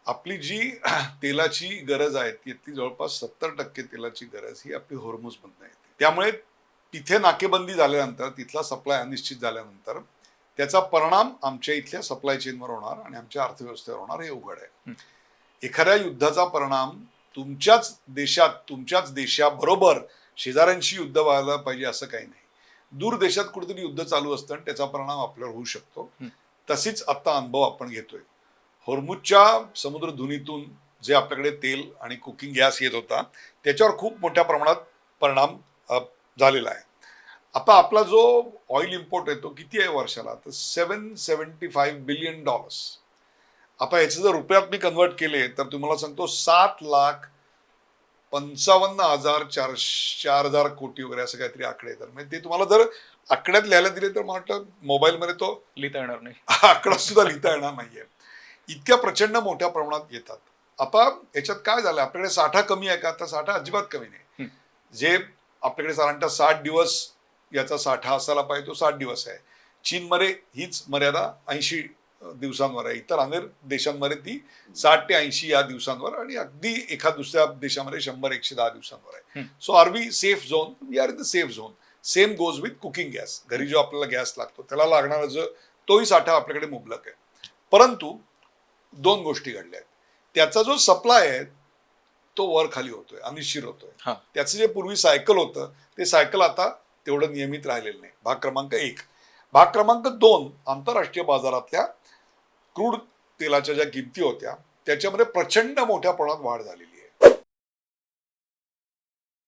आपली जी तेलाची गरज आहे ती जवळपास 70% तेलाची गरज ही आपली होर्मुझमधनं येते. त्यामुळे तिथे नाकेबंदी झाल्यानंतर तिथला सप्लाय अनिश्चित झाल्यानंतर त्याचा परिणाम आमच्या इथल्या सप्लाय चेनवर होणार आणि आमच्या अर्थव्यवस्थेवर होणार हे उघड आहे. एखाद्या युद्धाचा परिणाम तुमच्याच देशाबरोबर शेजाऱ्यांशी युद्ध व्हायला पाहिजे असं काही नाही. दूर देशात कुठेतरी युद्ध चालू असतं आणि त्याचा परिणाम आपल्यावर होऊ शकतो. तशीच आता अनुभव आपण घेतोय. होर्मुझच्या समुद्रधुनीतून जे आपल्याकडे तेल आणि कुकिंग गॅस येत होता त्याच्यावर खूप मोठ्या प्रमाणात परिणाम झालेला आहे. आता आपला जो ऑइल इम्पोर्ट आहे तो किती आहे वर्षाला, तर $775 बिलियन. आता याचे जर रुपयात मी कन्वर्ट केले तर तुम्हाला सांगतो 7,55,400 वगैरे असं काहीतरी आकडे येतात. म्हणजे ते तुम्हाला जर आकड्यात लिहायला दिले तर मला वाटतं मोबाईलमध्ये तो लिहिता येणार नाही. आकडा सुद्धा लिहिता येणार नाहीये. इतक्या प्रचंड मोठ्या प्रमाणात येतात. आता याच्यात काय झालं, आपल्याकडे साठा कमी आहे का, तर साठा अजिबात कमी नाही. जे आपल्याकडे साधारणतः 60 दिवस याचा साठा असायला पाहिजे तो 60 दिवस आहे. चीनमध्ये हीच मर्यादा 80 दिवसांवर आहे. इतर अनेक देशांमध्ये ती 60 ते 80 या दिवसांवर आणि अगदी एखाद दुसऱ्या देशामध्ये 100-110 दिवसांवर आहे. So are we safe zone, we are in the safe zone. Same goes with cooking gas. घरी जो आपल्याला गॅस लागतो त्याला लागणारा जो तोही साठा आपल्याकडे मुबलक आहे. परंतु दोन गोष्टी घडल्या आहेत. त्याचा जो सप्लाय आहे तो वर खाली होतोय, अनिश्चित होतोय. त्याचं जे पूर्वी सायकल होतं ते सायकल आता तेवढं नियमित राहिलेलं नाही. भाग क्रमांक 1. भाग क्रमांक 2, आंतरराष्ट्रीय बाजारातल्या क्रूड तेलाच्या ज्या किमती होत्या त्याच्यामध्ये प्रचंड मोठ्या प्रमाणात वाढ झालेली आहे.